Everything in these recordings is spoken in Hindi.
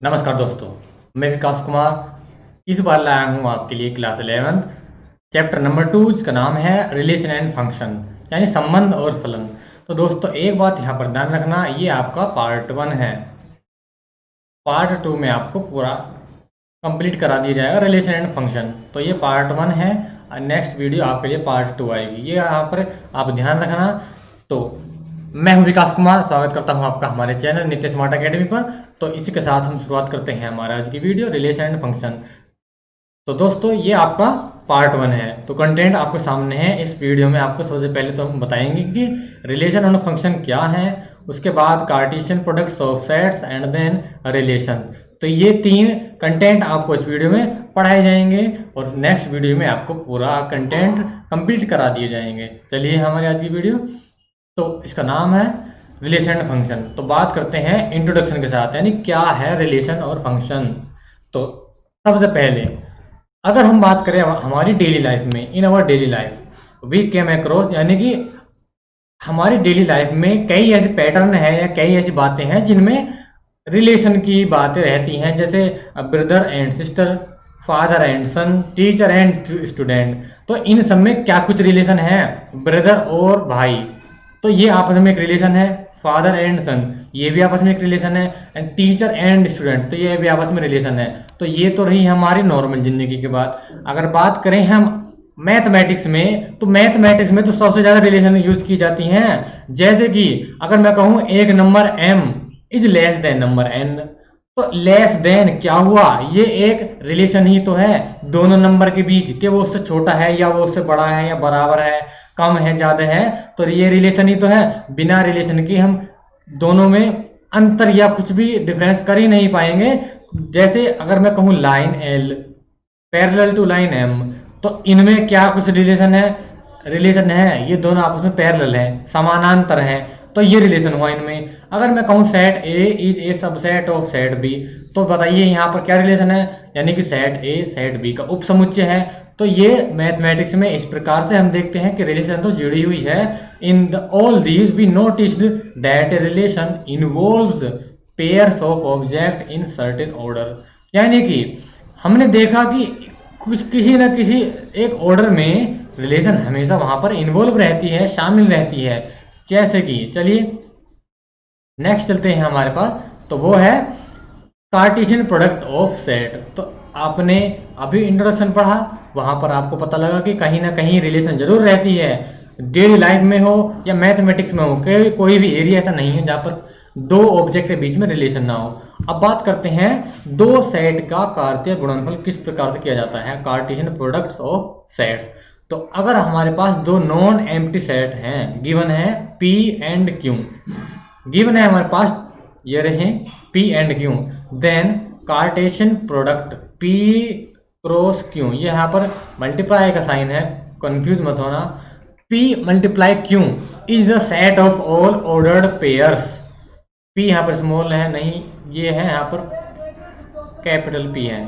नमस्कार दोस्तों, मैं विकास कुमार इस बार लाया हूँ आपके लिए क्लास 11 चैप्टर नंबर 2 जिसका नाम है रिलेशन एंड फंक्शन यानी संबंध और फलन। तो दोस्तों एक बात यहाँ पर ध्यान रखना, ये आपका पार्ट 1 है। पार्ट 2 में आपको पूरा कंप्लीट करा दिया जाएगा रिलेशन एंड फंक्शन। तो ये पार्ट 1 है और नेक्स्ट वीडियो आपके लिए पार्ट 2 आएगी, ये यहाँ पर आप ध्यान रखना। तो मैं हूं विकास कुमार, स्वागत करता हूं आपका हमारे चैनल नित्य स्मार्ट एकेडमी पर। तो इसी के साथ हम शुरुआत करते हैं हमारा आज की वीडियो रिलेशन एंड फंक्शन। तो दोस्तों ये आपका पार्ट 1 है। तो कंटेंट आपके सामने है। इस वीडियो में आपको सबसे पहले तो हम बताएंगे कि रिलेशन एंड फंक्शन क्या है, उसके बाद Cartesian products of sets and then relation. तो ये 3 कंटेंट आपको इस वीडियो में पढ़ाए जाएंगे और नेक्स्ट वीडियो में आपको पूरा कंटेंट कंप्लीट करा दिए जाएंगे। चलिए हमारी आज की वीडियो, तो इसका नाम है रिलेशन एंड फंक्शन। तो बात करते हैं इंट्रोडक्शन के साथ, यानी क्या है रिलेशन और फंक्शन। तो सबसे पहले अगर हम बात करें हमारी डेली लाइफ में, in our daily life we came across, यानी कि हमारी डेली लाइफ में कई ऐसे पैटर्न है या कई ऐसी बातें हैं जिनमें रिलेशन की बातें रहती हैं, जैसे brother and sister, father and son, teacher and student. तो इन सब में क्या कुछ रिलेशन है, ब्रदर और भाई, तो ये आपस में एक रिलेशन है। फादर एंड सन, ये भी आपस में एक रिलेशन है। एंड टीचर एंड स्टूडेंट, तो ये भी आपस में रिलेशन है। तो ये तो रही हमारी नॉर्मल जिंदगी की बात। अगर बात करें हम मैथमेटिक्स में, तो मैथमेटिक्स में तो सबसे ज्यादा रिलेशन यूज की जाती हैं। जैसे कि अगर मैं कहूं एक number m is less than number n, तो लेस देन क्या हुआ, ये एक रिलेशन ही तो है दोनों नंबर के बीच, कि वो उससे छोटा है या वो उससे बड़ा है या बराबर है, कम है ज्यादा है, तो ये रिलेशन ही तो है। बिना रिलेशन के हम दोनों में अंतर या कुछ भी डिफरेंस कर ही नहीं पाएंगे। जैसे अगर मैं कहूँ line L parallel to line M, तो इनमें क्या कुछ रिलेशन है, रिलेशन है, ये दोनों आपस में पैरेलल है, समानांतर है, तो ये रिलेशन हुआ इनमें। अगर मैं कहूँ set A is a subset of set B, तो बताइए यहाँ पर क्या रिलेशन है, यानी कि सेट A सेट B का उपसमुच्चय है। तो ये मैथमेटिक्स में इस प्रकार से हम देखते हैं कि रिलेशन तो जुड़ी हुई है। In all these we noticed that relation involves pairs of object in certain order, यानी कि हमने देखा कि कुछ किसी न किसी एक ऑर्डर में रिलेशन हमेशा वहां पर इन्वॉल्व रहती है, शामिल रहती है। जैसे कि चलिए नेक्स्ट चलते हैं हमारे पास, तो वो है कार्टेशियन प्रोडक्ट ऑफ सेट। तो आपने अभी इंट्रोडक्शन पढ़ा, वहां पर आपको पता लगा कि कहीं ना कहीं रिलेशन जरूर रहती है, डेली लाइफ में हो या मैथमेटिक्स में हो, कोई भी एरिया ऐसा नहीं है जहां पर दो ऑब्जेक्ट के बीच में रिलेशन ना हो। अब बात करते हैं दो सेट का कार्तीय गुणनफल किस प्रकार से किया जाता है, कार्टेशियन प्रोडक्ट्स ऑफ सेट्स। तो अगर हमारे पास दो नॉन एम्प्टी सेट हैं, गिवन है P एंड Q, गिवन है हमारे पास ये रहे P and Q, then Cartesian product P cross Q, ये यहाँ पर मल्टीप्लाई का साइन है, कंफ्यूज मत होना, P multiply Q is the set of all ordered pairs. P यहाँ पर स्मॉल है, नहीं ये है यहाँ पर कैपिटल P है,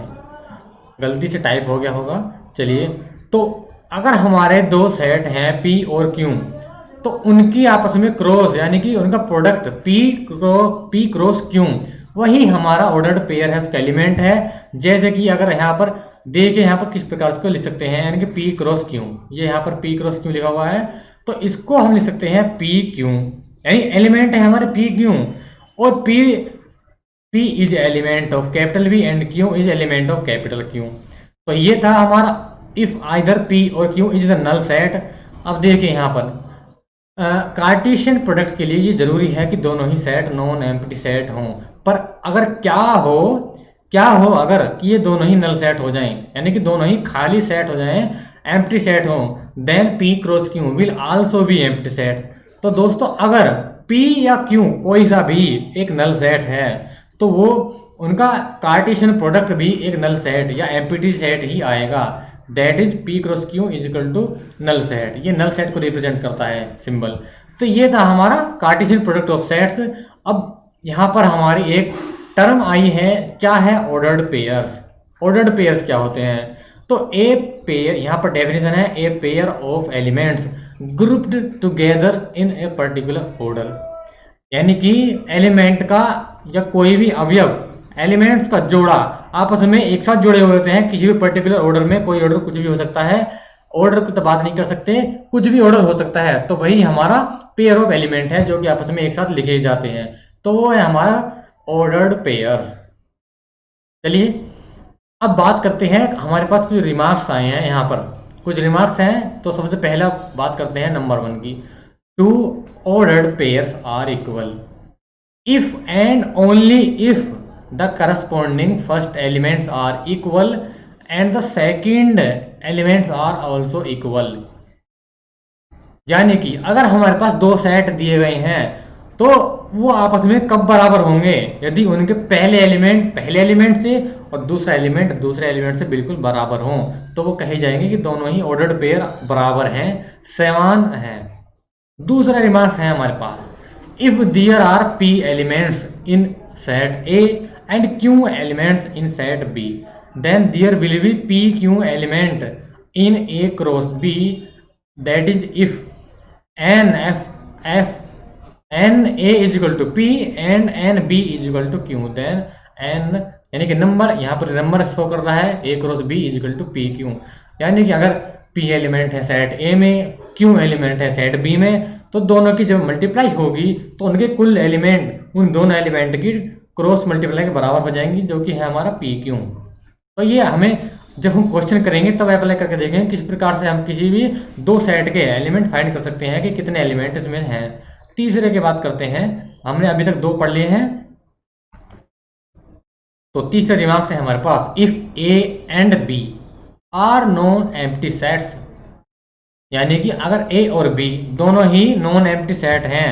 गलती से टाइप हो गया होगा। चलिए, तो अगर हमारे दो सेट हैं P और Q, तो उनकी आपस में क्रॉस यानी कि उनका प्रोडक्ट P क्रॉस Q वही हमारा ऑर्डर्ड पेयर है, उसका एलिमेंट है। जैसे कि अगर यहाँ पर देखिए, यहाँ पर किस प्रकार से लिख सकते हैं, यानी कि P क्रॉस Q, ये यहाँ पर P क्रॉस Q लिखा हुआ है, तो इसको हम लिख सकते हैं PQ, यानी एलिमेंट है हमारे PQ, और P is element of capital B and Q is element of capital Q। तो ये था हमारा इफ आइदर P और Q is the null set. अब देखिए यहाँ पर कार्टेशियन प्रोडक्ट के लिए ये जरूरी है कि दोनों ही सेट नॉन एम्प्टी सेट हों, पर अगर क्या हो अगर कि ये दोनों ही नल सेट हो जाएं, यानी कि दोनों ही खाली सेट हो जाएं, एम्प्टी सेट हो, then P cross Q will also be empty set. तो दोस्तों अगर P या Q कोई सा भी एक नल सेट है, तो वो उनका कार्टेशियन प्रोडक्ट भी एक नल सेट या एम्प्टी सेट ही आएगा, that is P cross Q is equal to null set. ये नल सेट को रिप्रेजेंट करता है सिंबल। तो ये था हमारा कार्टेशियन प्रोडक्ट ऑफ सेट्स। अब यहाँ पर हमारी एक टर्म आई है, क्या है, ऑर्डर्ड पेयर्स। ऑर्डर्ड पेयर्स क्या होते हैं, तो ए पेयर, यहाँ पर डेफिनेशन है, a pair of elements grouped together in a particular order, यानी कि एलिमेंट का या कोई भी अवयव एलिमेंट्स का जोड़ा आपस में एक साथ जुड़े हुए होते हैं किसी भी पर्टिकुलर ऑर्डर में, कोई ऑर्डर कुछ भी हो सकता है, ऑर्डर की तो बात नहीं कर सकते, कुछ भी ऑर्डर हो सकता है, तो वही हमारा पेयर ऑफ एलिमेंट है जो कि आपस में एक साथ लिखे जाते हैं, तो वो है हमारा ऑर्डर्ड पेयर्स। चलिए अब बात करते हैं, हमारे पास कुछ रिमार्क्स आए हैं, यहाँ पर कुछ रिमार्क्स हैं। तो सबसे पहला बात करते हैं नंबर 1 की। Two ordered pairs are equal if and only if the corresponding first elements are equal and the second elements are also equal। यानी कि अगर हमारे पास दो सेट दिए गए हैं तो वो आपस में कब बराबर होंगे, यदि उनके पहले एलिमेंट से और दूसरा एलिमेंट दूसरे एलिमेंट से बिल्कुल बराबर हों, तो वो कहे जाएंगे कि दोनों ही ऑर्डर्ड पेयर बराबर हैं, समान हैं। दूसरा रिमार्क्स है हमारे पास, if there are p elements in set A and q elements in set B, then there will be p q element in A cross B, that is if n A is equal to p and n B is equal to q, then n यानी कि नंबर, यहाँ पर नंबर शो कर रहा है A cross B is equal to P Q, यानी कि अगर P एलिमेंट है सेट A में, Q एलिमेंट है सेट B में, तो दोनों की जब मल्टीप्लाई होगी तो उनके कुल एलिमेंट उन दोनों एलिमेंट की क्रॉस मल्टीप्लाई के बराबर हो जाएंगी, जो कि है हमारा पी क्यू। तो ये हमें जब हम क्वेश्चन करेंगे तब अप्लाई करके देखेंगे किस प्रकार से हम किसी भी दो सेट के एलिमेंट फाइंड कर सकते हैं कि कितने एलिमेंट इसमें हैं। तीसरे की बात करते हैं, हमने अभी तक दो पढ़ लिए हैं, तो तीसरे रिमार्क है हमारे पास, if A and B are non empty sets, यानी कि अगर ए और बी दोनों ही नॉन एम्प्टी सेट हैं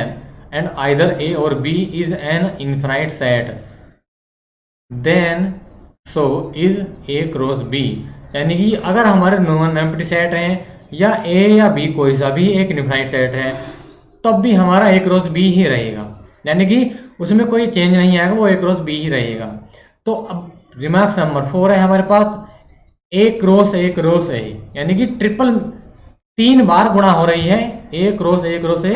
एंड आइदर ए और B is an infinite set, then so is A cross B, यानी कि अगर हमारे नॉन एम्प्टी सेट हैं या ए या बी कोई सा भी एक इनफाइनाइट सेट है, तब भी हमारा ए क्रॉस बी ही रहेगा, यानी कि उसमें कोई चेंज नहीं आएगा, वो ए क्रॉस बी ही रहेगा। तो अब रिमार्क्स नंबर 4 है हमारे पास, ए क्रॉस ए, यानी कि ट्रिपल 3 बार गुणा हो रही है, A cross A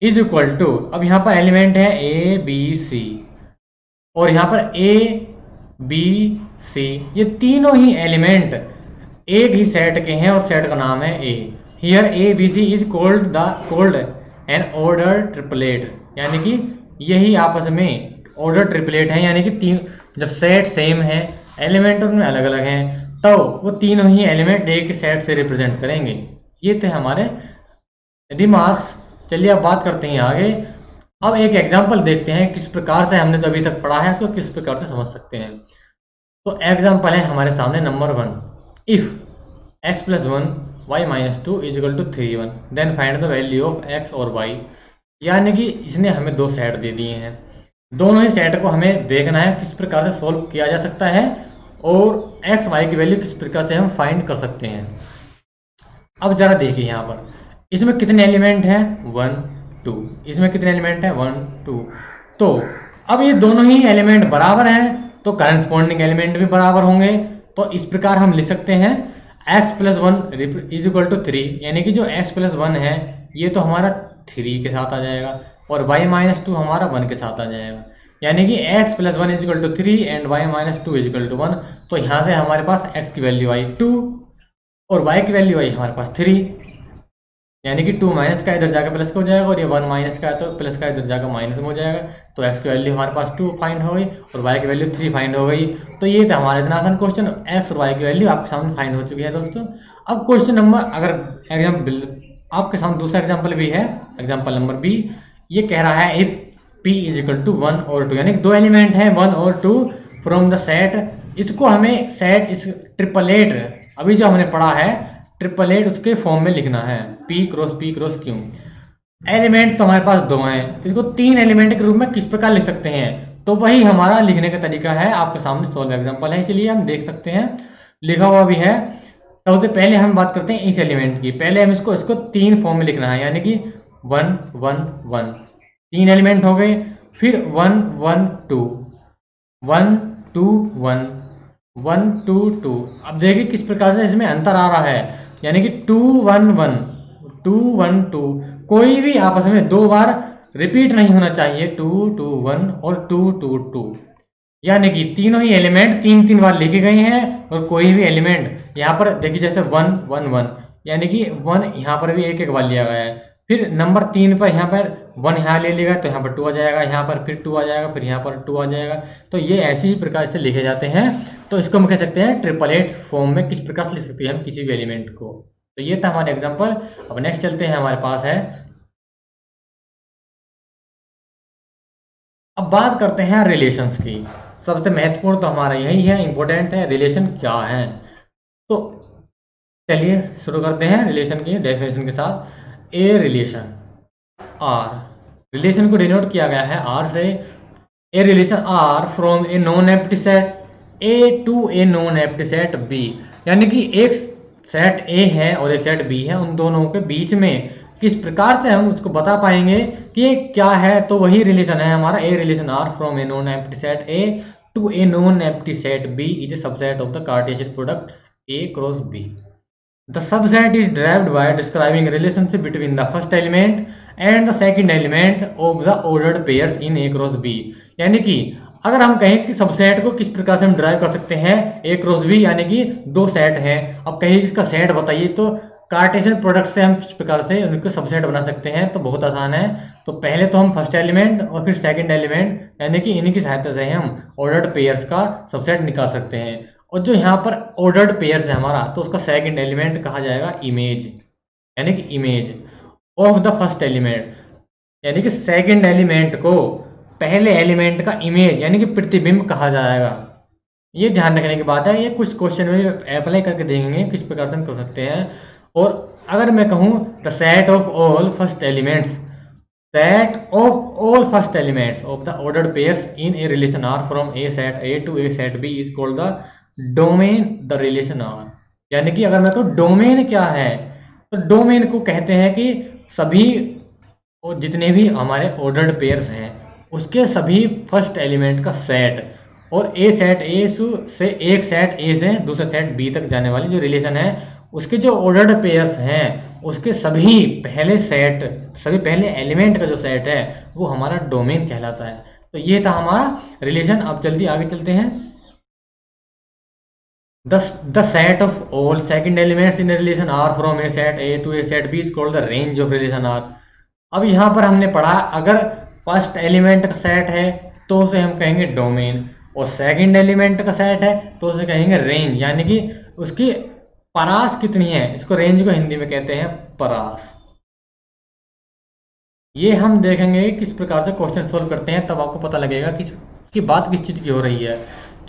is equal to, अब यहाँ पर एलिमेंट है ए बी सी और यहाँ पर ए बी सी, ये तीनों ही एलिमेंट एक ही सेट के हैं और सेट का नाम है A. Here A B C is called an ordered triplet, यानी कि यही आपस में ऑर्डर ट्रिपलेट है, यानी कि तीन जब सेट सेम है एलिमेंट उसमें अलग अलग हैं, तो वो तीनों ही एलिमेंट एक ही सेट से रिप्रेजेंट करेंगे। ये थे हमारे रिमार्क्स। चलिए अब बात करते हैं आगे। अब एक एग्जांपल देखते हैं किस प्रकार से हमने जो अभी तक पढ़ा है उसको किस प्रकार से समझ सकते हैं। तो एग्जांपल है हमारे सामने number 1, if x plus 1 y minus 2 is equal to 3 1, then find the value of x और y, यानी कि इसने हमें दो सेट दे दिए हैं, दोनों ही सेट को हमें देखना है किस प्रकार से सोल्व किया जा सकता है और x y की वैल्यू किस प्रकार से हम फाइंड कर सकते हैं। अब जरा देखिए यहाँ पर इसमें कितने एलिमेंट हैं, 1 2, इसमें कितने एलिमेंट हैं, 1 2, तो अब ये दोनों ही एलिमेंट बराबर हैं तो करस्पॉन्डिंग एलिमेंट भी बराबर होंगे। तो इस प्रकार हम लिख सकते हैं x plus 1 is equal to 3, यानी कि जो x प्लस 1 है ये तो हमारा 3 के साथ आ जाएगा और y माइनस 2 हमारा 1 के साथ आ जाएगा, यानी कि x plus 1 is equal to 3 and y minus 2 is equal to 1। तो यहाँ से हमारे पास x की वैल्यू आई 2 और y की वैल्यू आई हमारे पास 3, यानी कि 2 माइनस का इधर जाकर प्लस हो जाएगा और ये 1 माइनस का है तो प्लस का इधर जाकर माइनस में हो जाएगा। तो x की वैल्यू हमारे पास 2 फाइंड हो गई और y की वैल्यू 3 फाइंड हो गई। तो ये था हमारा इतना आसान क्वेश्चन, x और y की वैल्यू आपके सामने फाइंड हो चुकी है दोस्तों। अब क्वेश्चन नंबर, अगर एग्जाम्पल आपके सामने दूसरा एग्जाम्पल भी है, एग्जाम्पल नंबर बी, ये कह रहा है if p is equal to 1 और 2, यानी कि दो एलिमेंट हैं 1 और 2 फ्रॉम द सेट, इसको हमें सेट इस ट्रिपलेट अभी जो हमने पढ़ा है ट्रिपलेट उसके फॉर्म में लिखना है, p क्रॉस q। एलिमेंट तो हमारे पास दो हैं, इसको 3 एलिमेंट के रूप में किस प्रकार लिख सकते हैं, तो वही हमारा लिखने का तरीका है, आपके सामने सोल्व एग्जांपल है इसलिए हम देख सकते हैं, लिखा हुआ भी है। सबसे पहले हम बात करते हैं इस एलिमेंट की, पहले हम इसको 3 फॉर्म में लिखना है, यानी कि 1 1 1, 3 एलिमेंट हो गए, फिर 1 1 2 1 2 1 1 2 2। अब देखिए किस प्रकार से इसमें अंतर आ रहा है, यानी कि 2 1 1 2 1 2, कोई भी आपस में 2 बार रिपीट नहीं होना चाहिए, 2 2 1 और 2 2 2। यानी कि तीनों ही एलिमेंट तीन तीन बार लिखे गए हैं और कोई भी एलिमेंट यहाँ पर देखिए जैसे 1 1 1 यानी कि 1 यहाँ पर भी एक एक बार लिया गया है। फिर नंबर 3 पर यहाँ पर 1 यहाँ ले लिया तो यहाँ पर 2 आ जाएगा, यहाँ पर फिर 2 आ जाएगा, फिर यहाँ पर 2 आ जाएगा। तो ये ऐसे ही प्रकार से लिखे जाते हैं। तो इसको हम कह सकते हैं ट्रिपलेट्स फॉर्म में किस प्रकार से लिख सकते हैं हम किसी भी एलिमेंट को। तो ये था हमारे एग्जाम्पल। अब नेक्स्ट चलते हैं, हमारे पास है, अब बात करते हैं रिलेशंस की। सबसे महत्वपूर्ण तो हमारा यही है, इंपॉर्टेंट है, रिलेशन क्या है। तो चलिए शुरू करते हैं रिलेशन की डेफिनेशन के साथ। ए रिलेशन आर, रिलेशन को डिनोट किया गया है आर से। A relation R from a non empty set A to a non empty set B, यानी कि एक सेट ए है और एक सेट बी है, उन दोनों के बीच में किस प्रकार से हम उसको बता पाएंगे कि ये क्या है। तो वही रिलेशन है हमारा a relation R from a non empty set A to a non empty set B is a subset of the Cartesian product A cross B. The subset is derived by describing a relationship between the first element and the second element of the ordered pairs in A cross B। यानी कि अगर हम कहें कि सबसेट को किस प्रकार से हम ड्राइव कर सकते हैं A क्रॉस B, यानी कि दो सेट हैं, अब कहिए इसका सेट बताइए, तो कार्टेशियन प्रोडक्ट से हम किस प्रकार से उनको सबसेट बना सकते हैं। तो बहुत आसान है। तो पहले तो हम फर्स्ट एलिमेंट और फिर सेकंड एलिमेंट यानी कि इन्हीं की सहायता से हम ऑर्डर्ड पेयर्स का सबसेट निकाल सकते हैं। और जो यहाँ पर ऑर्डर्ड पेयर्स है हमारा, तो उसका सेकंड एलिमेंट कहा जाएगा इमेज, यानी कि image of the first element, यानी कि सेकंड एलिमेंट को पहले एलिमेंट का इमेज यानी कि प्रतिबिंब कहा जाएगा। ये ध्यान रखने की बात है, ये कुछ क्वेश्चन में अप्लाई करके देखेंगे किस प्रकार से हम कर सकते हैं। और अगर मैं कहूँ the set of all first elements, set of all first elements of the ordered pairs in a relation R from a set A to a set B is called the domain the relation R. यानी कि अगर मैं कहूँ डोमेन क्या है, तो डोमेन को कहते हैं कि सभी और जितने भी हमारे ऑर्डर्ड पेयर्स हैं उसके सभी फर्स्ट एलिमेंट का सेट, और ए सेट ए से एक सेट ए से दूसरे सेट बी तक जाने वाली जो रिलेशन है उसके जो ऑर्डर्ड पेयर्स हैं उसके सभी पहले सेट, सभी पहले एलिमेंट का जो सेट है वो हमारा डोमेन कहलाता है। तो ये था हमारा रिलेशन। अब जल्दी आगे चलते हैं। The set of all second elements in a relation R from a set A to a set B is called the range of relation R। अब यहाँ पर हमने पढ़ा अगर फर्स्ट एलिमेंट का सेट है तो उसे हम कहेंगे डोमेन, और सेकंड एलिमेंट का सेट है तो उसे कहेंगे रेंज, यानी कि उसकी परास कितनी है, इसको रेंज को हिंदी में कहते हैं परास। ये हम देखेंगे किस प्रकार से क्वेश्चन सोल्व करते हैं, तब आपको पता लगेगा कि बात किस चीज़ की हो रही है।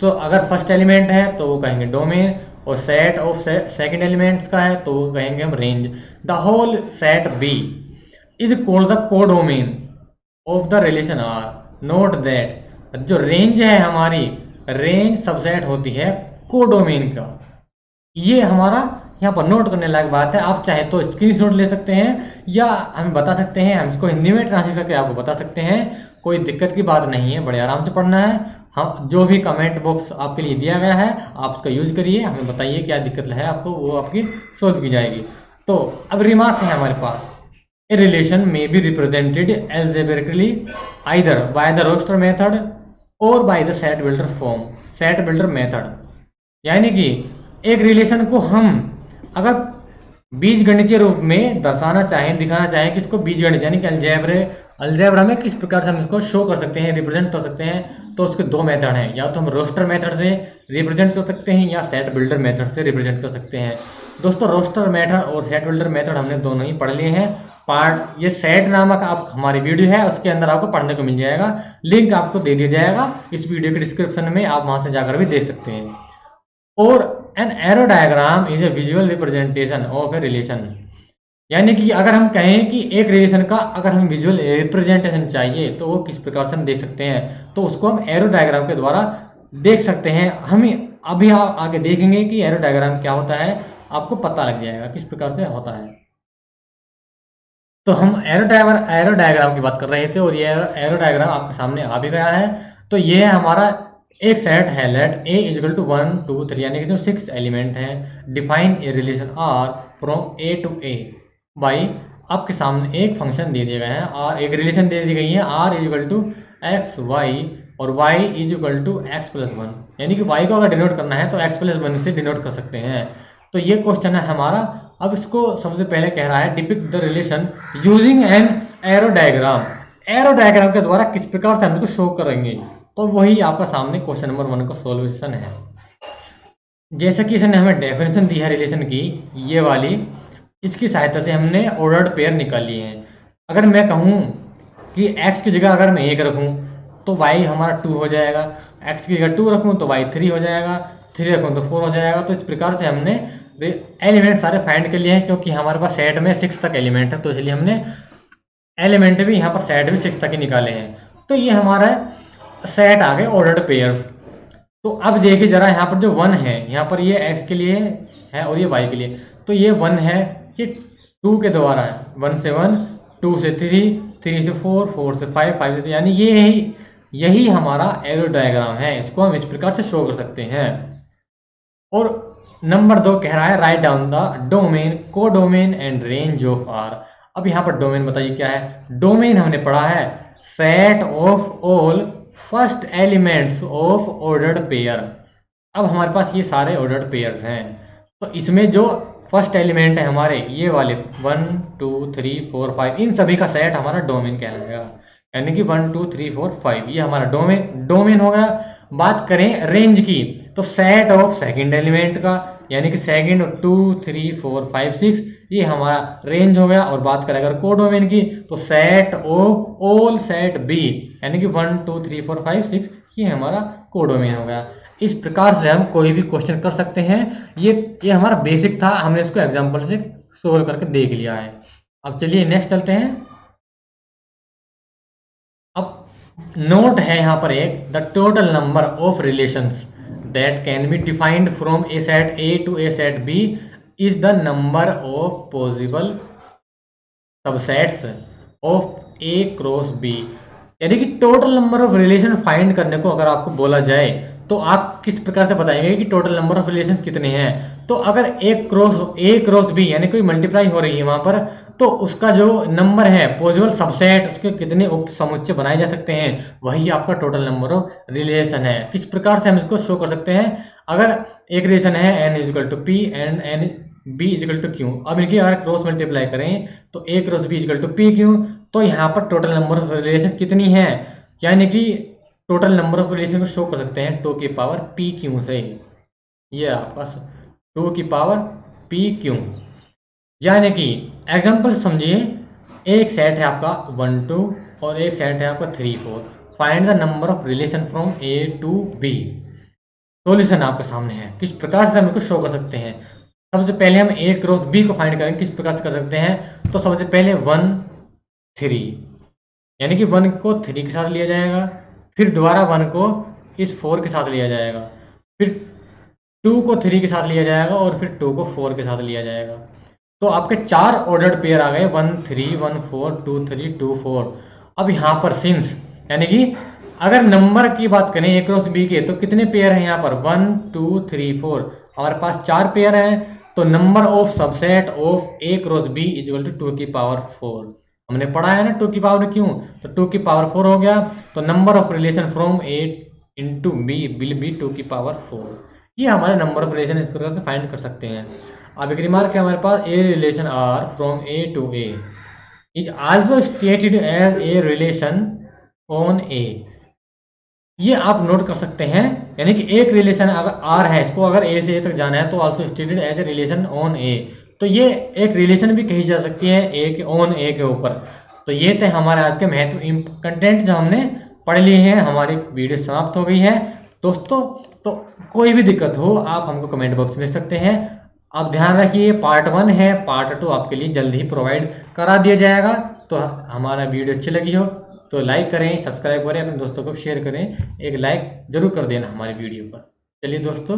तो अगर फर्स्ट एलिमेंट है तो वो कहेंगे डोमेन, और सेट ऑफ सेकंड एलिमेंट्स का है तो वो कहेंगे हम range. The whole set B is called the codomain of the relation R. Note that जो रेंज है हमारी, रेंज सबसेट होती है कोडोमेन का। ये हमारा यहाँ पर नोट करने लायक बात है। आप चाहे तो स्क्रीनशॉट ले सकते हैं या हमें बता सकते हैं, हम इसको हिंदी में ट्रांसलेट करके आपको बता सकते हैं, कोई दिक्कत की बात नहीं है, बड़े आराम से पढ़ना है। हम जो भी कमेंट बॉक्स आपके लिए दिया गया है आप उसका यूज करिए, हमें बताइए क्या दिक्कत है आपको, वो आपकी सोल्व की जाएगी। तो अब रिमार्क है हमारे पास, a relation may be represented algebraically either by the roster method or by the set builder form, set builder method. यानी कि एक रिलेशन को हम अगर बीजगणितीय रूप में दर्शाना चाहें, दिखाना चाहें कि इसको बीजगणित यानी कि अलजेब्रा में किस प्रकार से हम इसको शो कर सकते हैं, रिप्रेजेंट कर सकते हैं, तो उसके दो मेथड हैं, या तो हम रोस्टर मेथड से रिप्रेजेंट कर सकते हैं या सेट बिल्डर मेथड से रिप्रेजेंट कर सकते हैं। दोस्तों रोस्टर मेथड और सेट बिल्डर मेथड हमने दोनों ही पढ़ लिए हैं। पार्ट ये सेट नामक आप हमारी वीडियो है उसके अंदर आपको पढ़ने को मिल जाएगा, लिंक आपको दे दिया जाएगा इस वीडियो के डिस्क्रिप्शन में, आप वहां से जाकर भी देख सकते हैं। और an arrow diagram is a visual representation of a relation. यानी कि अगर हम कहें कि एक रिलेशन का अगर हम विजुअल रिप्रेजेंटेशन चाहिए तो वो किस प्रकार से हम देख सकते हैं, तो उसको हम एरो डायग्राम के द्वारा देख सकते हैं। हम अभी आप आगे देखेंगे कि एरो डायग्राम क्या होता है, आपको पता लग जाएगा किस प्रकार से होता है। तो हम एरो डायग्राम की बात कर रहे थे और ये एरो डायग्राम आपके सामने आ भी गया है। तो ये हमारा एक सेट है, let A is equal to 1 2 3 यानी कि 6 एलिमेंट हैं। Define a relation R from A to A by, आपके सामने एक फंक्शन दे दिया गया है और एक रिलेशन दे दी गई है, R is equal to x y और y is equal to x plus one, यानी कि वाई को अगर डिनोट करना है तो एक्स प्लस वन से डिनोट कर सकते हैं। तो ये क्वेश्चन है हमारा। अब इसको सबसे पहले कह रहा है depict the relation using an arrow diagram. Arrow diagram के द्वारा किस प्रकार से हम इसको शो करेंगे, तो वही आपका सामने क्वेश्चन नंबर 1 का सॉल्यूशन है। जैसे कि इसने हमें डेफिनेशन दी है रिलेशन की, ये वाली, इसकी सहायता से हमने ऑर्डर्ड पेयर निकाली है। अगर मैं कहूँ कि x की जगह अगर मैं 1 रखूँ तो y हमारा 2 हो जाएगा, x की जगह 2 रखूँ तो y 3 हो जाएगा, 3 रखूँ तो 4 हो जाएगा। तो इस प्रकार से हमने एलिमेंट सारे फाइंड कर लिए हैं, क्योंकि हमारे पास सेट में 6 तक एलिमेंट है, तो इसलिए हमने एलिमेंट भी यहाँ पर सेट भी 6 तक ही निकाले हैं। तो ये हमारा सेट आ गए ऑर्डर्ड पेयर्स। तो अब देखिए जरा, यहाँ पर जो 1 है, यहाँ पर ये x के लिए है और ये y के लिए, तो ये 1 है, ये 2 के द्वारा है, 1 से 1, 2 से 3, 3 से 4, 4 से 5, 5 से, यानी ये यही हमारा एरो डायग्राम है। इसको हम इस प्रकार से शो कर सकते हैं। और नंबर 2 कह रहा है write down the domain, codomain and range of R. अब यहाँ पर डोमेन बताइए क्या है। डोमेन हमने पढ़ा है set of all first elements of ordered pair. अब हमारे पास ये सारे ऑर्डर्ड पेयर्स हैं, तो इसमें जो फर्स्ट एलिमेंट है हमारे ये वाले 1, 2, 3, 4, 5, इन सभी का सेट हमारा डोमेन कहलाएगा। यानी कि 1, 2, 3, 4, 5 ये हमारा डोमेन हो गया। बात करें रेंज की, तो सेट ऑफ सेकंड एलिमेंट का, यानी कि सेकंड 2, 3, 4, 5, 6 ये हमारा रेंज हो गया। और बात करें अगर कोडोमेन की, तो set of all set B, यानी कि 1, 2, 3, 4, 5, 6 ये हमारा कोडोमेन हो गया। इस प्रकार से हम कोई भी क्वेश्चन कर सकते हैं। ये हमारा बेसिक था, हमने इसको एग्जांपल से सोल्व करके देख लिया है। अब चलिए नेक्स्ट चलते हैं। अब नोट है यहाँ पर एक, the total number of relations that can be defined from a set A to a set B is the number of possible subsets of A cross B। यानी कि total number of relation find करने को अगर आपको बोला जाए तो आप किस प्रकार से बताएंगे कि टोटल नंबर ऑफ रिलेशन कितने हैं। तो अगर ए क्रॉस बी यानी कोई मल्टीप्लाई हो रही है वहां पर, तो उसका जो नंबर है पॉसिबल सबसेट, उसके कितने उक्त समुच्चय बनाए जा सकते हैं, वही आपका टोटल नंबर ऑफ रिलेशन है। किस प्रकार से हम इसको शो कर सकते हैं। अगर एक रिलेशन है n equal to P and n B equal to Q, अब इनकी अगर क्रॉस मल्टीप्लाई करें तो a cross B equal to P Q, तो यहाँ पर टोटल नंबर ऑफ रिलेशन कितनी है, यानी कि टोटल नंबर ऑफ रिलेशन को शो कर सकते हैं 2 की पावर पी क्यू से। ये आपका 2 की पावर पी क्यू, यानी कि एग्जांपल समझिए, एक सेट है आपका 1, 2 और एक सेट है आपका 3, 4। Find the number of relation from A to B. Solution आपके सामने है, किस प्रकार से हम इसको शो कर सकते हैं। सबसे पहले हम ए क्रॉस बी को फाइंड करेंगे, किस प्रकार से कर सकते हैं। तो सबसे पहले 1, 3, यानी कि 1 को 3 के साथ लिया जाएगा, फिर दोबारा 1 को इस 4 के साथ लिया जाएगा, फिर 2 को 3 के साथ लिया जाएगा और फिर 2 को 4 के साथ लिया जाएगा। तो आपके 4 ऑर्डर्ड पेयर आ गए, 1, 3, 1, 4, 2, 3, 2, 4। अब यहाँ पर सिंस, यानी कि अगर नंबर की बात करें ए क्रॉस बी के, तो कितने पेयर हैं यहाँ पर 1, 2, 3, 4, हमारे पास 4 पेयर हैं। तो number of subset of A cross B equal to 2 की पावर 4। हमने पढ़ा है ना 2 की पावर क्यों, तो 2 की पावर 4 हो गया। तो number of relation from A into B will be 2 की पावर 4। ये हमारे नंबर ऑफ रिलेशन इस प्रकार से फाइंड कर सकते हैं। अब एक रिमार्क है हमारे पास, a relation R from A to A is also stated as a relation on A. ये आप नोट कर सकते हैं, यानी कि एक रिलेशन अगर आर है, इसको अगर ए से ए तक जाना है तो also stated as a relation on A. तो ये एक रिलेशन भी कही जा सकती है ए के ऑन ए के ऊपर। तो ये थे हमारे आज के महत्व कंटेंट जो हमने पढ़ लिए हैं। हमारी वीडियो समाप्त हो गई है दोस्तों। तो कोई भी दिक्कत हो आप हमको कमेंट बॉक्स में लिख सकते हैं। आप ध्यान रखिए, पार्ट 1 है, पार्ट 2 आपके लिए जल्द ही प्रोवाइड करा दिया जाएगा। तो हमारा वीडियो अच्छी लगी हो तो लाइक करें, सब्सक्राइब करें, अपने दोस्तों को शेयर करें, एक लाइक जरूर कर देना हमारी वीडियो पर। चलिए दोस्तों,